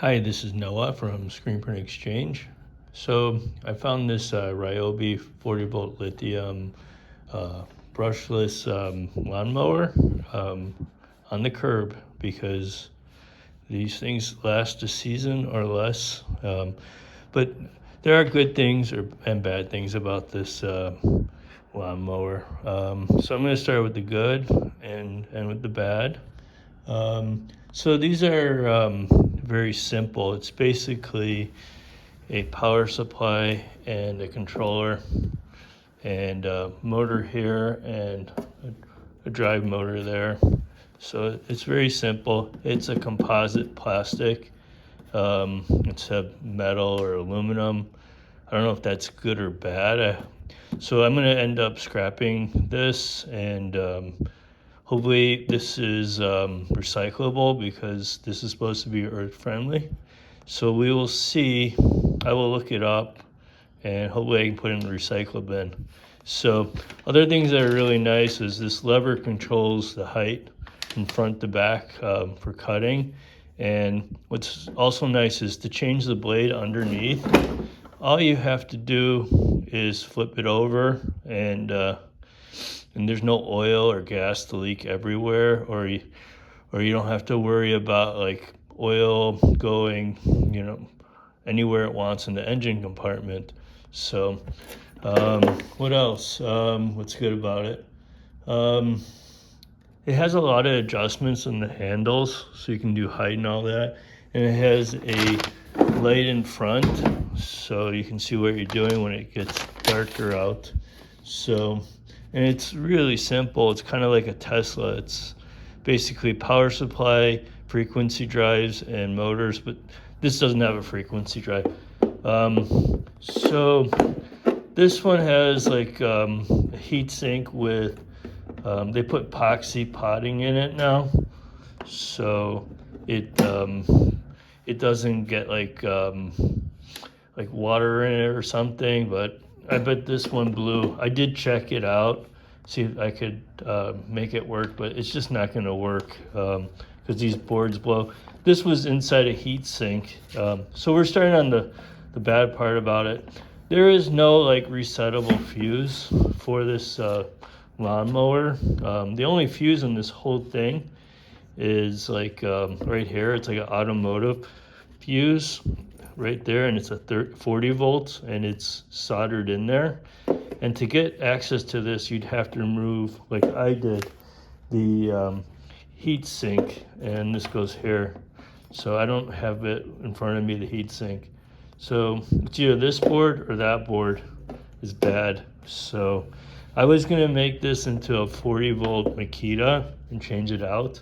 Hi, this is Noah from screenprintexchange. So I found this Ryobi 40 volt lithium uh, brushless lawnmower on the curb because these things last a season or less. But there are good things and bad things about this lawnmower. So I'm going to start with the good and with the bad. So these are very simple. It's basically a power supply and a controller and a motor here and a drive motor there. So it's very simple. It's a composite plastic. It's a metal or aluminum. I don't know if that's good or bad. So I'm going to end up scrapping this and hopefully this is recyclable because this is supposed to be earth friendly. So we will see. I will look it up and hopefully I can put it in the recycle bin. So other things that are really nice is this lever controls the height from front to back for cutting. And what's also nice is to change the blade underneath. All you have to do is flip it over and there's no oil or gas to leak everywhere, or you don't have to worry about like oil going, anywhere it wants in the engine compartment. So, what else? What's good about it? It has a lot of adjustments in the handles, so you can do height and all that. And it has a light in front, so you can see what you're doing when it gets darker out. So, and it's really simple. It's kind of like a Tesla. It's basically power supply, frequency drives, and motors, but this doesn't have a frequency drive. So this one has like a heat sink with, they put epoxy potting in it now, so it doesn't get like water in it or something, but I bet this one blew. I did check it out, see if I could make it work, but it's just not going to work because these boards blow. This was inside a heat sink. So we're starting on the bad part about it. There is no like resettable fuse for this lawnmower. The only fuse in this whole thing is like right here. It's like an automotive fuse right there, and it's a 40 volts, and it's soldered in there. And to get access to this, you'd have to remove, like I did, the heat sink, and this goes here. So I don't have it in front of me, the heat sink. So it's either this board or that board is bad. So I was gonna make this into a 40 volt Makita and change it out,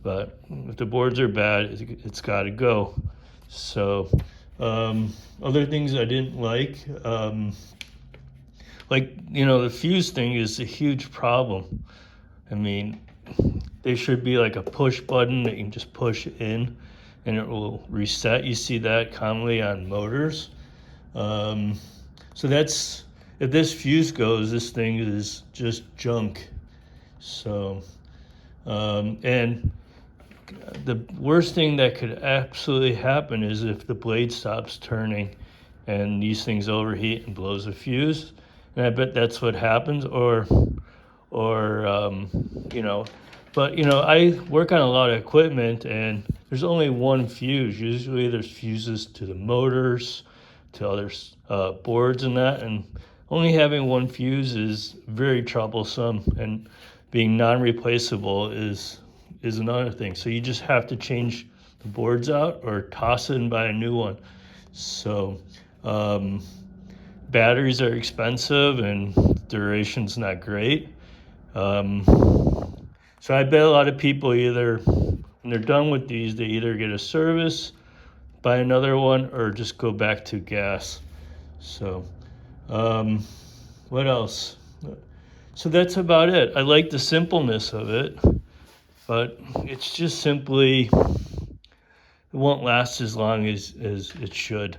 but if the boards are bad, it's gotta go. So other things I didn't like, the fuse thing is a huge problem. I mean, there should be like a push button that you can just push in and it will reset. You see that commonly on motors. So that's, if this fuse goes, this thing is just junk. So, and the worst thing that could absolutely happen is if the blade stops turning and these things overheat and blows a fuse. And I bet that's what happens, or but I work on a lot of equipment and there's only one fuse. Usually there's fuses to the motors, to other boards and that, and only having one fuse is very troublesome, and being non-replaceable is another thing. So you just have to change the boards out or toss it and buy a new one. So batteries are expensive and duration's not great. So I bet a lot of people either, when they're done with these, they either get a service, buy another one, or just go back to gas. So what else? So that's about it. I like the simpleness of it, but it's just simply, it won't last as long as it should.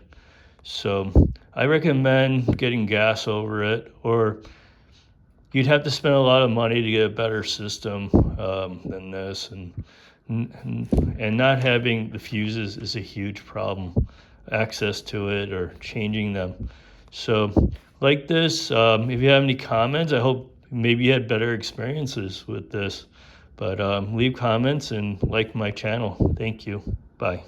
So I recommend getting gas over it, or you'd have to spend a lot of money to get a better system than this. And and not having the fuses is a huge problem, access to it or changing them. So like this, if you have any comments, I hope maybe you had better experiences with this, but leave comments and like my channel. Thank you. Bye.